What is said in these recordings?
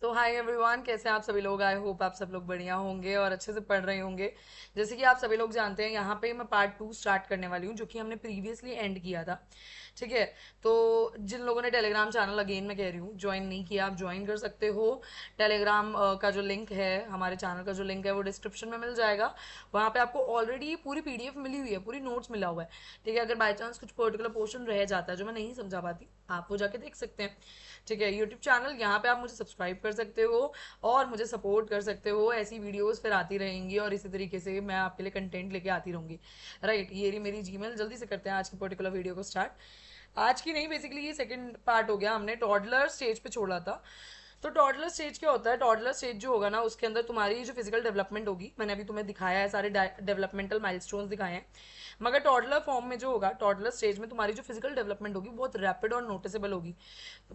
तो hi everyone, कैसे हैं आप सभी लोग। आई होप आप सब लोग बढ़िया होंगे और अच्छे से पढ़ रहे होंगे। जैसे कि आप सभी लोग जानते हैं, यहाँ पे मैं पार्ट 2 स्टार्ट करने वाली हूँ, जो कि हमने प्रीवियसली एंड किया था। ठीक है। तो जिन लोगों ने टेलीग्राम चैनल, अगेन मैं कह रही हूँ, ज्वाइन नहीं किया, आप ज्वाइन कर सकते हो। टेलीग्राम का जो लिंक है, हमारे चैनल का जो लिंक है, वो डिस्क्रिप्शन में मिल जाएगा। वहाँ पे आपको ऑलरेडी पूरी पीडीएफ मिली हुई है, पूरी नोट्स मिला हुआ है। ठीक है। अगर बाई चांस कुछ पर्टिकुलर पोर्शन रह जाता है जो मैं नहीं समझा पाती, आप वो जाके देख सकते हैं। ठीक है। यूट्यूब चैनल, यहाँ पे आप मुझे सब्सक्राइब कर सकते हो और मुझे सपोर्ट कर सकते हो। ऐसी वीडियोस फिर आती रहेंगी और इसी तरीके से मैं आपके लिए कंटेंट लेके आती रहूंगी। राइट, ये रही मेरी जीमेल। जल्दी से करते हैं आज की पर्टिकुलर वीडियो को स्टार्ट। आज की नहीं, बेसिकली ये सेकंड पार्ट हो गया। हमने टॉडलर स्टेज पे छोड़ा था। तो टॉडलर स्टेज क्या होता है? टॉडलर स्टेज जो होगा ना, उसके अंदर तुम्हारी जो फिजिकल डेवलपमेंट होगी, मैंने अभी तुम्हें दिखाया है, सारे डेवलपमेंटल माइलस्टोन्स दिखाए हैं। मगर टॉडलर फॉर्म में जो होगा, टॉडलर स्टेज में तुम्हारी जो फिजिकल डेवलपमेंट होगी बहुत रैपिड और नोटिसेबल होगी।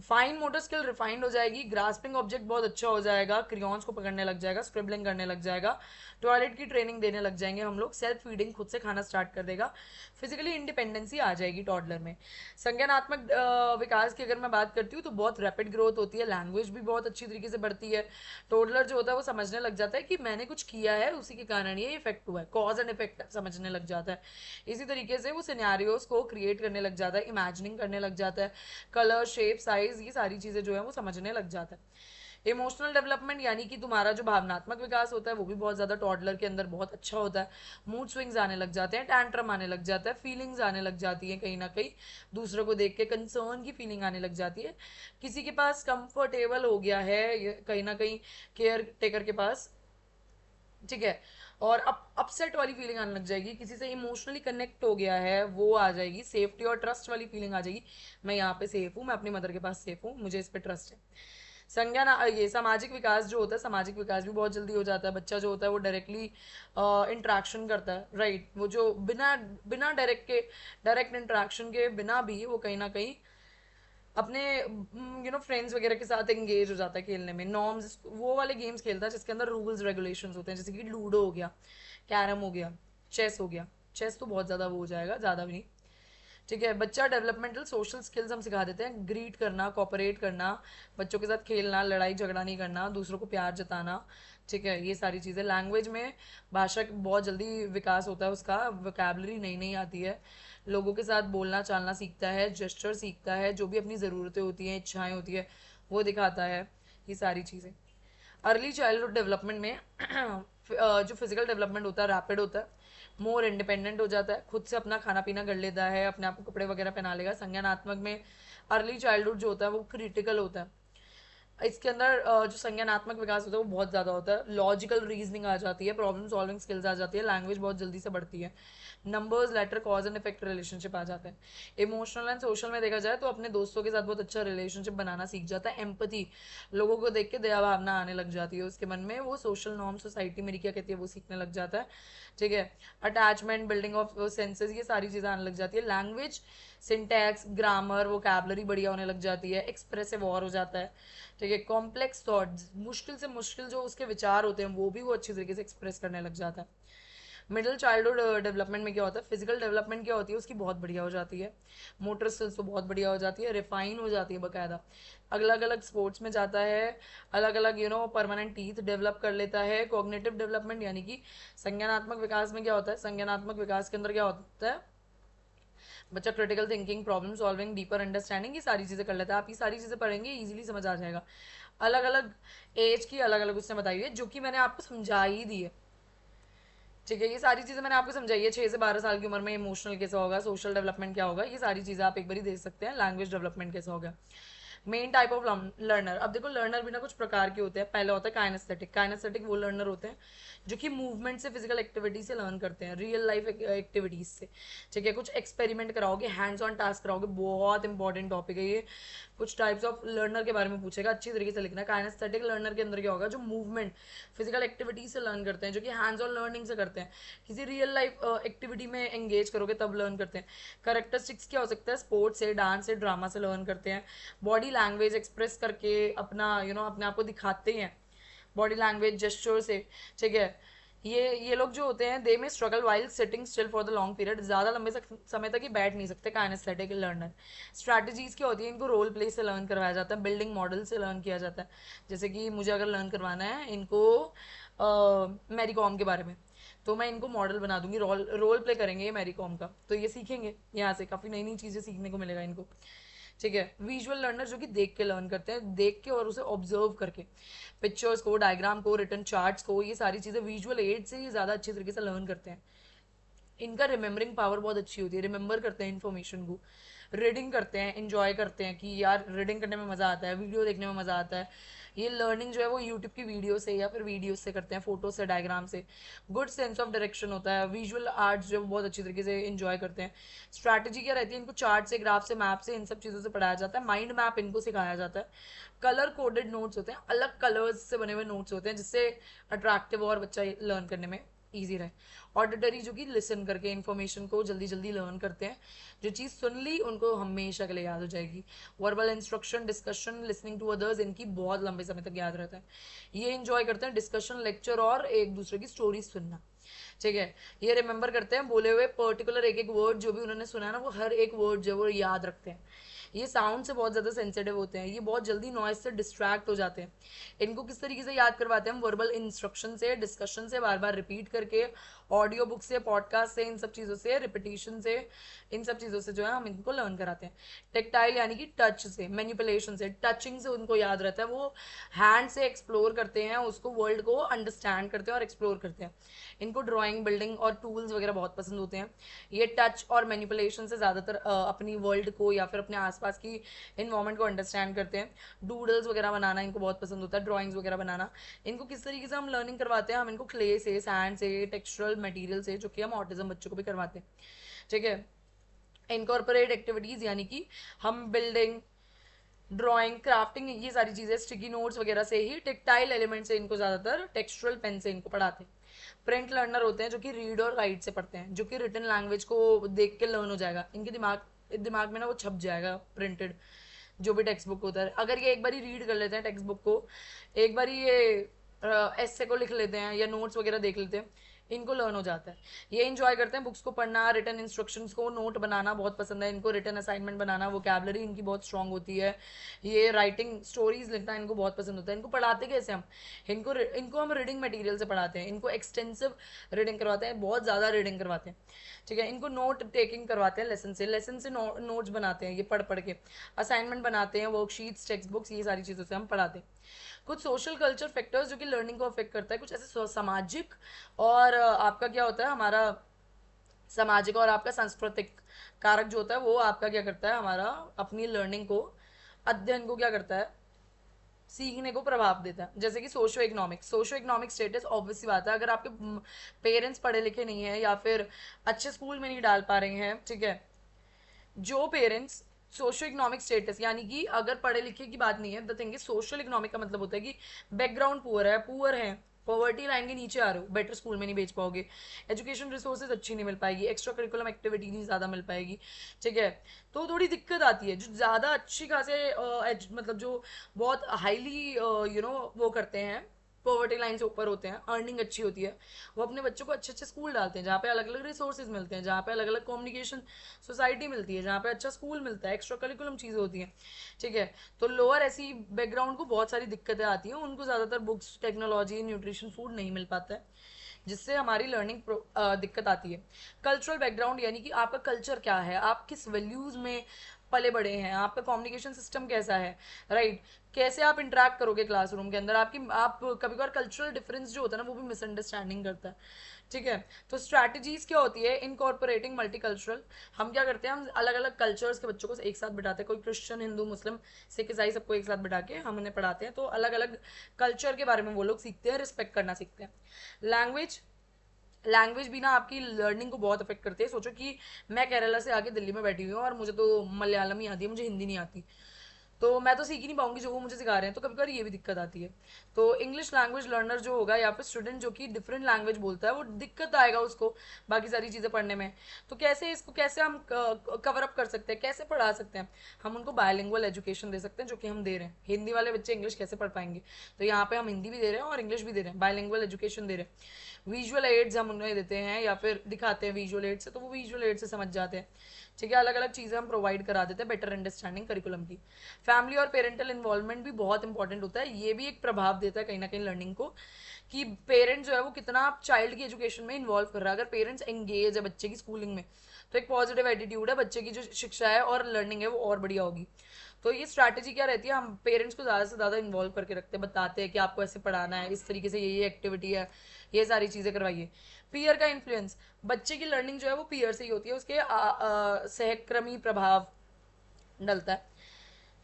फाइन मोटर स्किल रिफाइंड हो जाएगी, ग्रास्पिंग ऑब्जेक्ट बहुत अच्छा हो जाएगा, क्रियॉन्स को पकड़ने लग जाएगा, स्क्रिबलिंग करने लग जाएगा, टॉयलेट की ट्रेनिंग देने लग जाएंगे हम लोग, सेल्फ फीडिंग खुद से खाना स्टार्ट कर देगा, फिजिकली इंडिपेंडेंसी आ जाएगी टॉडलर में। संज्ञानात्मक विकास की अगर मैं बात करती हूँ तो बहुत रैपिड ग्रोथ होती है, लैंग्वेज भी बहुत अच्छी तरीके से बढ़ती है। टोडलर जो होता है वो समझने लग जाता है कि मैंने कुछ किया है, उसी के कारण ये इफेक्ट हुआ है, कॉज एंड इफेक्ट समझने लग जाता है। इसी तरीके से वो सिनेरियोस को क्रिएट करने लग जाता है, इमेजिनिंग करने लग जाता है, कलर, शेप, साइज, ये सारी चीजें जो है वो समझने लग जाता है। इमोशनल डेवलपमेंट यानी कि तुम्हारा जो भावनात्मक विकास होता है वो भी बहुत ज़्यादा टॉडलर के अंदर बहुत अच्छा होता है। मूड स्विंग्स आने लग जाते हैं, टैंट्रम आने लग जाता है, फीलिंग्स आने लग जाती है, कहीं ना कहीं दूसरों को देख के कंसर्न की फीलिंग आने लग जाती है। किसी के पास कंफर्टेबल हो गया है, कहीं ना कहीं केयर टेकर के पास। ठीक है। और अपसेट वाली फीलिंग आने लग जाएगी, किसी से इमोशनली कनेक्ट हो गया है वो आ जाएगी, सेफ्टी और ट्रस्ट वाली फीलिंग आ जाएगी। मैं यहाँ पे सेफ हूँ, मैं अपनी मदर के पास सेफ हूँ, मुझे इस पर ट्रस्ट है। संज्ञान, ये सामाजिक विकास जो होता है, सामाजिक विकास भी बहुत जल्दी हो जाता है। बच्चा जो होता है वो डायरेक्टली इंटरेक्शन करता है। राइट, वो जो बिना बिना डायरेक्ट इंटरेक्शन के बिना भी वो कहीं ना कहीं अपने फ्रेंड्स वगैरह के साथ एंगेज हो जाता है खेलने में। नॉर्म्स, वो वाले गेम्स खेलता है जिसके अंदर रूल्स रेगुलेशंस होते हैं, जैसे कि लूडो हो गया, कैरम हो गया, चेस हो गया। चेस तो बहुत ज़्यादा वो हो जाएगा, ज़्यादा भी नहीं। ठीक है। बच्चा डेवलपमेंटल सोशल स्किल्स हम सिखा देते हैं, ग्रीट करना, कोऑपरेट करना, बच्चों के साथ खेलना, लड़ाई झगड़ा नहीं करना, दूसरों को प्यार जताना। ठीक है, ये सारी चीज़ें। लैंग्वेज में भाषा बहुत जल्दी विकास होता है उसका, वोकैबलरी नई नई आती है, लोगों के साथ बोलना चालना सीखता है, जेस्चर सीखता है, जो भी अपनी ज़रूरतें होती हैं, इच्छाएं होती है, वो दिखाता है, ये सारी चीज़ें। अर्ली चाइल्डहुड डेवलपमेंट में जो फिजिकल डेवलपमेंट होता है रैपिड होता है, मोर इंडिपेंडेंट हो जाता है, खुद से अपना खाना पीना कर लेता है, अपने आप को कपड़े वगैरह पहना लेगा। संज्ञानात्मक में अर्ली चाइल्डहुड जो होता है वो क्रिटिकल होता है। इसके अंदर जो संज्ञानात्मक विकास होता है वो बहुत ज़्यादा होता है, लॉजिकल रीजनिंग आ जाती है, प्रॉब्लम सॉल्विंग स्किल्स आ जाती है, लैंग्वेज बहुत जल्दी से बढ़ती है, numbers, letter, cause and effect relationship आ जाते हैं। इमोशनल एंड सोशल में देखा जाए तो अपने दोस्तों के साथ बहुत अच्छा रिलेशनशिप बनाना सीख जाता है। एम्पथी, लोगों को देख के दया भावना आने लग जाती है उसके मन में, वो सोशल नॉर्म, सोसाइटी मेरी क्या कहती है, वो सीखने लग जाता है। ठीक है। अटैचमेंट, बिल्डिंग ऑफ सेंसेस, ये सारी चीज़ें आने लग जाती है। लैंग्वेज, सिंटैक्स, ग्रामर, वोकैबलरी बढ़िया होने लग जाती है, एक्सप्रेसिव और हो जाता है। ठीक है। कॉम्प्लेक्स थॉट्स, मुश्किल से मुश्किल जो उसके विचार होते हैं वो भी वो अच्छी तरीके से एक्सप्रेस करने लग जाता है। मिडिल चाइल्डहुड डेवलपमेंट में क्या होता है, फिजिकल डेवलपमेंट क्या होती है उसकी बहुत बढ़िया हो जाती है, मोटर स्किल्स तो बहुत बढ़िया हो जाती है, रिफाइन हो जाती है बकायदा, अलग अलग स्पोर्ट्स में जाता है, अलग अलग परमानेंट टीथ डेवलप कर लेता है। कॉग्निटिव डेवलपमेंट यानी कि संज्ञानात्मक विकास में क्या होता है, संज्ञानात्मक विकास के अंदर क्या होता है, बच्चा critical thinking, problem solving, deeper understanding, ये सारी चीज़ें कर लेता है। आप ये सारी चीज़ें पढ़ेंगे इजीली समझ आ जाएगा। अलग अलग एज की अलग अलग उसने बताई है, जो कि मैंने आपको समझा ही दी है। ठीक है, ये सारी चीज़ें मैंने आपको समझाई है। 6 से 12 साल की उम्र में इमोशनल कैसा होगा, सोशल डेवलपमेंट क्या होगा, ये सारी चीज़ें आप एक बार ही देख सकते हैं। लैंग्वेज डेवलपमेंट कैसा होगा। मेन टाइप ऑफ लर्नर, अब देखो लर्नर भी ना कुछ प्रकार के होते हैं। पहला होता है काइनेस्थेटिक। काइनेस्थेटिक वो लर्नर होते हैं जो कि मूवमेंट से, फिजिकल एक्टिविटी से लर्न करते हैं, रियल लाइफ एक्टिविटीज से। ठीक है। कुछ एक्सपेरिमेंट कराओगे, हैंड्स ऑन टास्क कराओगे, बहुत इंपॉर्टेंट टॉपिक है ये। कुछ टाइप्स ऑफ लर्नर के बारे में पूछेगा, अच्छी तरीके से लिखना है। काइनेस्थेटिक लर्नर के अंदर क्या होगा, जो मूवमेंट, फिजिकल एक्टिविटी से लर्न करते हैं, जो कि हैंड्स ऑन लर्निंग से करते हैं, किसी रियल लाइफ एक्टिविटी में एंगेज करोगे तब लर्न करते हैं। करेक्टरिस्टिक्स क्या हो सकता है, स्पोर्ट्स से, डांस से, ड्रामा से लर्न करते हैं। बॉडी लैंग्वेज एक्सप्रेस करके अपना अपने आप को दिखाते हैं, बॉडी लैंग्वेज जेस्चर से। ठीक है। ये लोग जो होते हैं, दे में struggle while sitting still for the long period, ज़्यादा लंबे समय तक ये बैठ नहीं सकते। Kinaesthetic learner. स्ट्रैटेजीज क्या होती है, इनको रोल प्ले से लर्न करवाया जाता है, बिल्डिंग मॉडल से लर्न किया जाता है। जैसे कि मुझे अगर लर्न करवाना है इनको मैरी कॉम के बारे में, तो मैं इनको मॉडल बना दूंगी, रोल रोल प्ले करेंगे ये मैरी कॉम का, तो ये सीखेंगे यहाँ से, काफ़ी नई नई चीज़ें सीखने को मिलेगा इनको। ठीक है। विजुअल लर्नर जो कि देख के लर्न करते हैं, देख के और उसे ऑब्जर्व करके, पिक्चर्स को, डायग्राम को, रिटर्न चार्ट्स को, ये सारी चीज़ें विजुअल एड से ही ज़्यादा अच्छी तरीके से लर्न करते हैं। इनका रिमेम्बरिंग पावर बहुत अच्छी होती है, रिमेंबर करते हैं इन्फॉर्मेशन को। रीडिंग करते हैं, इंजॉय करते हैं कि यार रीडिंग करने में मज़ा आता है, वीडियो देखने में मज़ा आता है। ये लर्निंग जो है वो यूट्यूब की वीडियो से या फिर वीडियो से करते हैं, फोटो से, डायग्राम से। गुड सेंस ऑफ डायरेक्शन होता है, विजुअल आर्ट्स जो बहुत अच्छी तरीके से इंजॉय करते हैं। स्ट्रैटेजी क्या रहती है, इनको चार्ट से, ग्राफ से, मैप से, इन सब चीज़ों से पढ़ाया जाता है। माइंड मैप इनको सिखाया जाता है। कलर कोडेड नोट्स होते हैं, अलग कलर्स से बने हुए नोट्स होते हैं, जिससे अट्रैक्टिव और बच्चा लर्न करने में ईजी रहे। ऑडिटरी जो कि लिसन करके इन्फॉर्मेशन को जल्दी जल्दी लर्न करते हैं, जो चीज़ सुन ली उनको हमेशा के लिए याद हो जाएगी। Verbal instruction, discussion, listening to others, इनकी बहुत लंबे समय तक याद रहता है। ये इंजॉय करते हैं डिस्कशन, लेक्चर और एक दूसरे की स्टोरी सुनना। ठीक है। ये रिमेंबर करते हैं बोले हुए पर्टिकुलर एक एक वर्ड, जो भी उन्होंने सुना है ना, वो हर एक वर्ड जो वो याद रखते हैं। ये साउंड से बहुत ज़्यादा सेंसिटिव होते हैं, ये बहुत जल्दी नॉइज से डिस्ट्रैक्ट हो जाते हैं। इनको किस तरीके से याद करवाते हैं हम, वर्बल इंस्ट्रक्शन से, डिस्कशन से, बार बार रिपीट करके, ऑडियो बुक से, पॉडकास्ट से, इन सब चीज़ों से, रिपीटिशन से, इन सब चीज़ों से जो है हम इनको लर्न कराते हैं। टेक्टाइल यानी कि टच से, मैनिपुलेशन से, टचिंग से उनको याद रहता है, वो हैंड से एक्सप्लोर करते हैं उसको, वर्ल्ड को अंडरस्टैंड करते हैं और एक्सप्लोर करते हैं। इनको ड्राइंग, बिल्डिंग और टूल्स वगैरह बहुत पसंद होते हैं। ये टच और मैनिपुलेशन से ज़्यादातर अपनी वर्ल्ड को या फिर अपने आसपास की इन्वायरमेंट को अंडरस्टैंड करते हैं। डूडल्स वगैरह बनाना इनको बहुत पसंद होता है, ड्राइंग्स वगैरह बनाना। इनको किस तरीके से हम लर्निंग करवाते हैं, हम इनको क्ले से, सैंड से, टेक्सचरल मटेरियल से, जो कि हम ऑटिज्म बच्चों को भी करवाते हैं। ठीक है। इनकॉर्पोरेट एक्टिविटीज़ यानी कि हम बिल्डिंग, ड्राइंग, क्राफ्टिंग, ये सारी चीज़ें स्टिकी नोट्स वगैरह से ही, टेक्टाइल एलिमेंट से इनको ज़्यादातर, टेक्सचुरल पेन से इनको पढ़ाते हैं। प्रिंट लर्नर होते हैं जो कि रीड और राइट से पढ़ते हैं, जो कि रिटन लैंग्वेज को देख के लर्न हो जाएगा, इनके दिमाग दिमाग में ना वो छप जाएगा प्रिंटेड, जो भी टेक्स्ट बुक होता है। अगर ये एक बार रीड कर लेते हैं टेक्स्ट बुक को, एक बार ये एस्से को लिख लेते हैं या नोट्स वगैरह देख लेते हैं, इनको लर्न हो जाता है। ये इंजॉय करते हैं बुक्स को पढ़ना, रिटर्न इंस्ट्रक्शंस को नोट बनाना बहुत पसंद है इनको, रिटर्न असाइनमेंट बनाना, वोकैबलरी इनकी बहुत स्ट्रांग होती है। ये राइटिंग, स्टोरीज लिखना इनको बहुत पसंद होता है। इनको पढ़ाते कैसे हम, इनको हम रीडिंग मटेरियल से पढ़ाते हैं, इनको एक्सटेंसिव रीडिंग करवाते हैं, बहुत ज़्यादा रीडिंग करवाते हैं। ठीक है। इनको नोट टेकिंग करवाते हैं, लेसन से नोट्स बनाते हैं ये पढ़ पढ़ के, असाइनमेंट बनाते हैं, वर्कशीट्स, टेक्स्ट बुक्स, ये सारी चीज़ों से हम पढ़ाते हैं। कुछ सोशल कल्चर फैक्टर्स जो कि लर्निंग को अफेक्ट करता है, कुछ ऐसे सामाजिक और आपका क्या होता है, हमारा सामाजिक और आपका सांस्कृतिक कारक जो होता है, वो आपका क्या करता है, हमारा अपनी लर्निंग को, अध्ययन को क्या करता है, सीखने को प्रभाव देता है। जैसे कि सोशो इकोनॉमिक स्टेटस, ऑब्वियसली बात है, अगर आपके पेरेंट्स पढ़े लिखे नहीं है या फिर अच्छे स्कूल में नहीं डाल पा रहे हैं, ठीक है, जो पेरेंट्स, सोशो इकोनॉमिक स्टेटस यानी कि अगर पढ़े लिखे की बात नहीं है, the thing is social economic का मतलब होता है कि बैकग्राउंड पुअर है, पॉवर्टी लाइन के नीचे आ रहे हो, बेटर स्कूल में नहीं भेज पाओगे, एजुकेशन रिसोर्सेज अच्छी नहीं मिल पाएगी, एक्स्ट्रा करिकुलम एक्टिविटी नहीं ज़्यादा मिल पाएगी। ठीक है। तो थोड़ी दिक्कत आती है। जो ज़्यादा अच्छी खासे मतलब जो बहुत हाईली वो करते हैं, पॉवर्टी लाइन से ऊपर होते हैं, अर्निंग अच्छी होती है, वो अपने बच्चों को अच्छे अच्छे स्कूल डालते हैं, जहाँ पे अलग अलग रिसोर्सेज मिलते हैं, जहाँ पे अलग अलग कम्युनिकेशन सोसाइटी मिलती है, जहाँ पे अच्छा स्कूल मिलता है, एक्स्ट्रा करिकुलम चीज़ें होती हैं। ठीक है। तो लोअर ऐसी बैकग्राउंड को बहुत सारी दिक्कतें आती हैं, उनको ज़्यादातर बुक्स, टेक्नोलॉजी, न्यूट्रिशन, फूड नहीं मिल पाता है, जिससे हमारी लर्निंग दिक्कत आती है। कल्चरल बैकग्राउंड यानी कि आपका कल्चर क्या है, आप किस वैल्यूज़ में पले बड़े हैं, आपका कम्युनिकेशन सिस्टम कैसा है, राइट, कैसे आप इंटरेक्ट करोगे क्लासरूम के अंदर, आप कभी कभार कल्चरल डिफरेंस जो होता है ना, वो भी मिसअंडरस्टैंडिंग करता है। ठीक है। तो स्ट्रैटेजीज क्या होती है, इनकॉर्पोरेटिंग मल्टीकल्चरल, हम क्या करते हैं, हम अलग अलग कल्चर्स के बच्चों को एक साथ बिठाते हैं, कोई क्रिश्चियन, हिंदू, मुस्लिम, सिख, ईसाई, सबको एक साथ बिठा के हम उन्हें पढ़ाते हैं, तो अलग अलग कल्चर के बारे में वो लोग सीखते हैं, रिस्पेक्ट करना सीखते हैं। लैंग्वेज भी ना आपकी लर्निंग को बहुत अफेक्ट करती है। सोचो कि मैं केरला से आके दिल्ली में बैठी हुई हूँ और मुझे तो मलयालम ही आती है, मुझे हिंदी नहीं आती, तो मैं तो सीख ही नहीं पाऊंगी जो वो मुझे सिखा रहे हैं, तो कभी कभी ये भी दिक्कत आती है। तो इंग्लिश लैंग्वेज लर्नर जो होगा या फिर स्टूडेंट जो कि डिफरेंट लैंग्वेज बोलता है, वो दिक्कत आएगा उसको बाकी सारी चीज़ें पढ़ने में। तो कैसे इसको कैसे हम कवर अप कर सकते हैं, कैसे पढ़ा सकते हैं? हम उनको बायलिंगुअल एजुकेशन दे सकते हैं, जो कि हम दे रहे हैं। हिंदी वाले बच्चे इंग्लिश कैसे पढ़ पाएंगे? तो यहाँ पे हम हिंदी भी दे रहे हैं और इंग्लिश भी दे रहे हैं, बायलिंगुअल एजुकेशन दे रहे हैं। विजुअल एड्स हम उन्हें देते हैं या फिर दिखाते हैं विजुअल एड से, तो वो विजुअल एड से समझ जाते हैं। ठीक है, अलग अलग चीज़ें हम प्रोवाइड करा देते हैं बेटर अंडरस्टैंडिंग करिकुलम की। फैमिली और पेरेंटल इन्वॉल्वमेंट भी बहुत इंपॉर्टेंट होता है, ये भी एक प्रभाव देता है कहीं ना कहीं लर्निंग को, कि पेरेंट जो है वो कितना चाइल्ड की एजुकेशन में इन्वॉल्व कर रहा है। अगर पेरेंट्स एंगेज है बच्चे की स्कूलिंग में, तो एक पॉजिटिव एटीट्यूड है, बच्चे की जो शिक्षा है और लर्निंग है वो और बढ़िया होगी। तो ये स्ट्रैटेजी क्या रहती है, हम पेरेंट्स को ज़्यादा से ज़्यादा इन्वॉल्व करके रखते हैं, बताते हैं कि आपको ऐसे पढ़ाना है, इस तरीके से ये एक्टिविटी है, ये सारी चीज़ें करवाइए। पीयर का इन्फ्लुएंस, बच्चे की लर्निंग जो है वो पीयर से ही होती है, उसके सहकर्मी प्रभाव डलता है।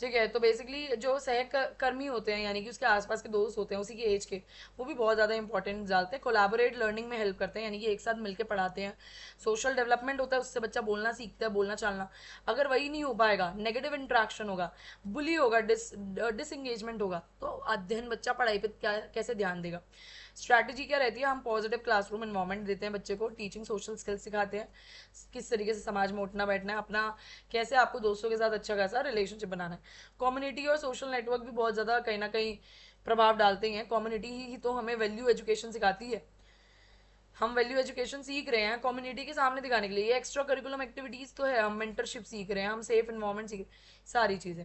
ठीक है, तो बेसिकली जो सहकर्मी होते हैं यानी कि उसके आसपास के दोस्त होते हैं उसी की एज के, वो भी बहुत ज़्यादा इंपॉर्टेंट डालते हैं। कोलैबोरेट लर्निंग में हेल्प करते हैं, यानी कि एक साथ मिलकर पढ़ाते हैं। सोशल डेवलपमेंट होता है, उससे बच्चा बोलना सीखता है, बोलना चालना। अगर वही नहीं हो पाएगा, नेगेटिव इंट्रैक्शन होगा, बुली होगा, डिसंगेजमेंट होगा, तो अध्ययन बच्चा पढ़ाई पर क्या कैसे ध्यान देगा? स्ट्रैटेजी क्या रहती है, हम पॉजिटिव क्लासरूम एनवायरनमेंट देते हैं बच्चे को, टीचिंग सोशल स्किल्स सिखाते हैं, किस तरीके से समाज में उठना बैठना है अपना, कैसे आपको दोस्तों के साथ अच्छा खासा रिलेशनशिप बनाना है। कम्युनिटी और सोशल नेटवर्क भी बहुत ज़्यादा कहीं ना कहीं प्रभाव डालते हैं। कम्युनिटी ही तो हमें वैल्यू एजुकेशन सिखाती है, हम वैल्यू एजुकेशन सीख रहे हैं कम्युनिटी के सामने दिखाने के लिए। ये एक्स्ट्रा करिकुलम एक्टिविटीज़ तो है, हम मेंटरशिप सीख रहे हैं, हम सेफ इन्वायरमेंट सीख रहे हैं, सारी चीज़ें।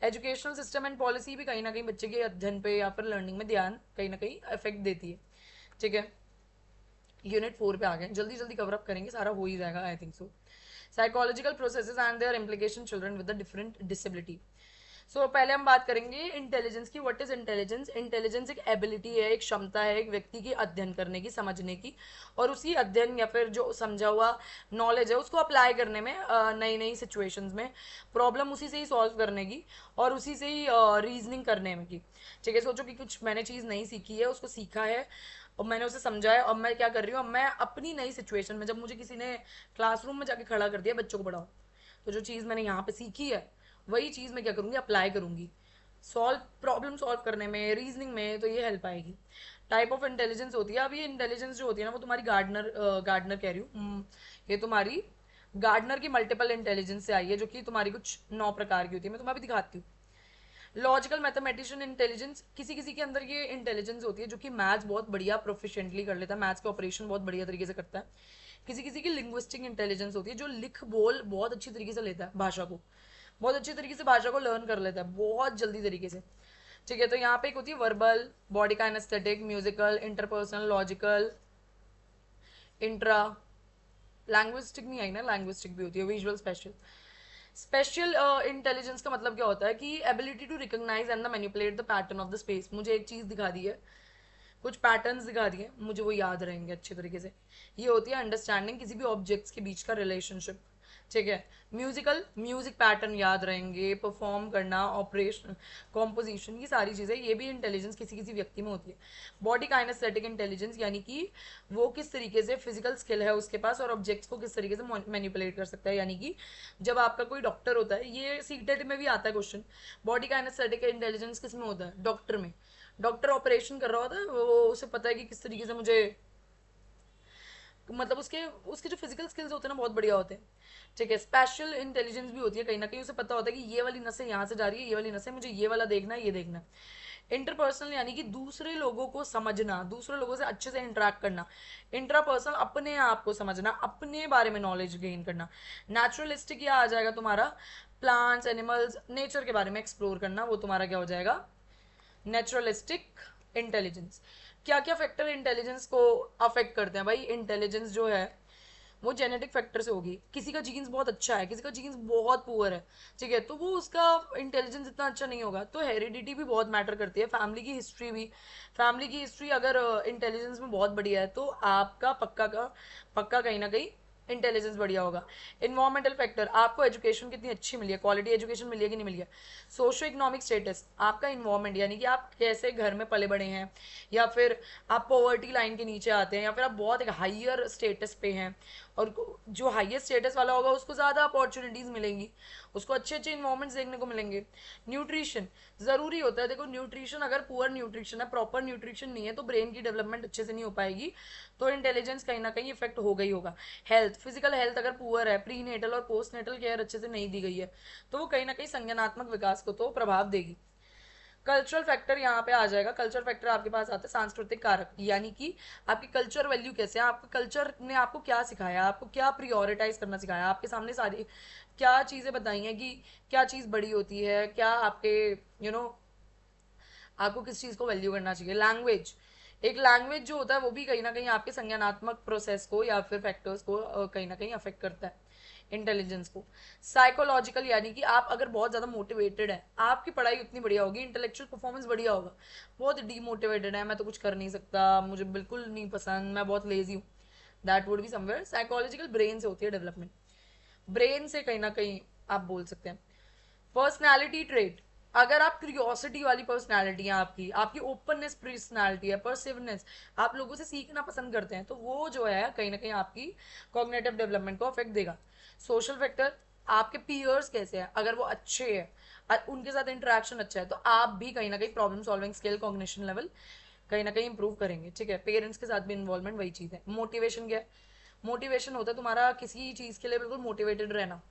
एजुकेशनल सिस्टम एंड पॉलिसी भी कहीं ना कहीं बच्चे के अध्ययन पे या फिर लर्निंग में ध्यान कहीं ना कहीं इफेक्ट देती है। ठीक है, यूनिट 4 पे आ गए, जल्दी जल्दी कवर अप करेंगे, सारा हो ही जाएगा I think so. Psychological processes and their implication children with the different disability. So पहले हम बात करेंगे इंटेलिजेंस की। What is intelligence? इंटेलिजेंस एक एबिलिटी है, एक क्षमता है एक व्यक्ति की अध्ययन करने की, समझने की, और उसी अध्ययन या फिर जो समझा हुआ नॉलेज है उसको अप्लाई करने में नई नई सिचुएशंस में, प्रॉब्लम उसी से ही सॉल्व करने की और उसी से ही रीजनिंग करने में की। ठीक है, सोचो कि कुछ मैंने चीज़ नहीं सीखी है, उसको सीखा है और मैंने उसे समझा है, अब मैं क्या कर रही हूँ, अब मैं अपनी नई सिचुएशन में, जब मुझे किसी ने क्लासरूम में जाके खड़ा कर दिया बच्चों को पढ़ाओ, तो जो चीज़ मैंने यहाँ पे सीखी है वही चीज़ मैं क्या करूँगी, अप्लाई करूँगी सॉल्व प्रॉब्लम सॉल्व करने में, रीजनिंग में, तो ये हेल्प आएगी। टाइप ऑफ इंटेलिजेंस होती है, अब ये इंटेलिजेंस जो होती है ना वो तुम्हारी गार्डनर कह रही हूँ, ये तुम्हारी गार्डनर की मल्टीपल इंटेलिजेंस से आई है, जो कि तुम्हारी कुछ 9 प्रकार की होती है। मैं तुम्हें अभी दिखाती हूँ। लॉजिकल मैथमेटिशियन इंटेलिजेंस, किसी किसी के अंदर ये इंटेलिजेंस होती है जो कि मैथ्स बहुत बढ़िया प्रोफिशिएंटली कर लेता है, मैथ्स के ऑपरेशन बहुत बढ़िया तरीके से करता है। किसी किसी की लिंग्विस्टिक इंटेलिजेंस होती है, जो लिख बोल बहुत अच्छी तरीके से लेता है, भाषा को बहुत अच्छी तरीके से भाषा को लर्न कर लेता है बहुत जल्दी तरीके से। ठीक है, तो यहाँ पे एक होती है verbal, body kinesthetic, musical, interpersonal, logical, intra, linguistic नहीं आई ना, लैंग्विस्टिक भी होती है, विजुअल, स्पेशल। स्पेशल इंटेलिजेंस का मतलब क्या होता है कि ability to recognize and the manipulate the pattern of the space. मुझे एक चीज़ दिखा दी है, कुछ पैटर्न्स दिखा दिए, मुझे वो याद रहेंगे अच्छे तरीके से। ये होती है अंडरस्टैंडिंग किसी भी ऑब्जेक्ट्स के बीच का रिलेशनशिप। ठीक है, म्यूजिकल, म्यूजिक पैटर्न याद रहेंगे, परफॉर्म करना, ऑपरेशन, कॉम्पोजिशन, ये सारी चीज़ें, ये भी इंटेलिजेंस किसी किसी व्यक्ति में होती है। बॉडी काइनेस्थेटिक इंटेलिजेंस, यानी कि वो किस तरीके से फिजिकल स्किल है उसके पास और ऑब्जेक्ट्स को किस तरीके से मैनिपुलेट कर सकता है। यानी कि जब आपका कोई डॉक्टर होता है, ये सीटेट में भी आता है क्वेश्चन, बॉडी काइनेस्थेटिक इंटेलिजेंस किस में होता है? डॉक्टर में। डॉक्टर ऑपरेशन कर रहा होता है, वो उसे पता है कि किस तरीके से मुझे, मतलब उसके उसके जो फिजिकल स्किल्स होते हैं ना बहुत बढ़िया होते हैं। ठीक है, स्पेशल इंटेलिजेंस भी होती है, कहीं ना कहीं उसे पता होता है कि ये वाली नसें यहाँ से जा रही है, ये वाली नसें, मुझे ये वाला देखना है, ये देखना है। इंटरपर्सनल, यानी कि दूसरे लोगों को समझना, दूसरे लोगों से अच्छे से इंटरेक्ट करना। इंट्रापर्सनल, अपने आप को समझना, अपने बारे में नॉलेज गेन करना। नेचुरलिस्टिक या आ जाएगा तुम्हारा प्लांट्स, एनिमल्स, नेचर के बारे में एक्सप्लोर करना, वो तुम्हारा क्या हो जाएगा? Naturalistic intelligence. क्या क्या फैक्टर इंटेलिजेंस को अफेक्ट करते हैं भाई? इंटेलिजेंस जो है वो जेनेटिक फैक्टर से होगी, किसी का जीन्स बहुत अच्छा है, किसी का जीन्स बहुत पुअर है, ठीक है, तो वो उसका इंटेलिजेंस इतना अच्छा नहीं होगा। तो हेरिडिटी भी बहुत मैटर करती है, फैमिली की हिस्ट्री भी। फैमिली की हिस्ट्री अगर इंटेलिजेंस में बहुत बढ़िया है तो आपका पक्का कहीं ना कहीं इंटेलिजेंस बढ़िया होगा। इन्वायरमेंटल फैक्टर, आपको एजुकेशन कितनी अच्छी मिली है, क्वालिटी एजुकेशन मिली है कि नहीं मिली है। सोशो इकोनॉमिक स्टेटस, आपका इन्वायरमेंट, यानी कि आप कैसे घर में पले बड़े हैं, या फिर आप पॉवर्टी लाइन के नीचे आते हैं, या फिर आप बहुत एक हाइयर स्टेटस पे हैं, और जो हाईएस्ट स्टेटस वाला होगा उसको ज़्यादा अपॉर्चुनिटीज़ मिलेंगी, उसको अच्छे अच्छे इन्वायरमेंट्स देखने को मिलेंगे। न्यूट्रिशन ज़रूरी होता है। देखो न्यूट्रिशन, अगर पुअर न्यूट्रिशन है, प्रॉपर न्यूट्रिशन नहीं है, तो ब्रेन की डेवलपमेंट अच्छे से नहीं हो पाएगी, तो इंटेलिजेंस कहीं ना कहीं इफेक्ट होगा ही होगा। हेल्थ, फिजिकल हेल्थ अगर पुअर है, प्री नेटल और पोस्ट नेटल केयर अच्छे से नहीं दी गई है, तो वो कहीं ना कहीं संज्ञानात्मक विकास को तो प्रभाव देगी। कल्चरल फैक्टर यहाँ पे आ जाएगा। कल्चरल फैक्टर आपके पास आता है सांस्कृतिक कारक, यानी कि आपकी कल्चर वैल्यू कैसे है, आपके कल्चर ने आपको क्या सिखाया, आपको क्या प्रियोरिटाइज करना सिखाया, आपके सामने सारी क्या चीज़ें बताई हैं कि क्या चीज़ बड़ी होती है, क्या आपके आपको किस चीज़ को वैल्यू करना चाहिए। लैंग्वेज, एक लैंग्वेज जो होता है वो भी कहीं ना कहीं आपके संज्ञानात्मक प्रोसेस को या फिर फैक्टर्स को कहीं ना कहीं अफेक्ट करता है, इंटेलिजेंस को। साइकोलॉजिकल, यानी कि आप अगर बहुत ज़्यादा मोटिवेटेड है, आपकी पढ़ाई उतनी बढ़िया होगी, इंटेलेक्चुअल परफॉर्मेंस बढ़िया होगा। बहुत डीमोटिवेटेड है, मैं तो कुछ कर नहीं सकता, मुझे बिल्कुल नहीं पसंद, मैं बहुत लेजी हूँ, that would be somewhere psychological. Brain से होती है डेवलपमेंट, ब्रेन से कहीं ना कहीं आप बोल सकते हैं। पर्सनैलिटी ट्रेट, अगर आप क्यूरियोसिटी वाली पर्सनैलिटी है, आपकी आपकी ओपननेस पर्सनैलिटी है, परसिवनेस, आप लोगों से सीखना पसंद करते हैं, तो वो जो है कहीं ना कहीं आपकी कॉग्निटिव डेवलपमेंट को अफेक्ट देगा। सोशल फैक्टर, आपके पीयर्स कैसे हैं, अगर वो अच्छे हैं, उनके साथ इंटरेक्शन अच्छा है, तो आप भी कहीं ना कहीं problem solving skill, cognition level कहीं ना कहीं इंप्रूव करेंगे। ठीक है, पेरेंट्स के साथ भी इन्वॉल्वमेंट वही चीज़ है। मोटिवेशन क्या है? मोटिवेशन होता है तुम्हारा किसी चीज़ के लिए बिल्कुल मोटिवेटेड रहना।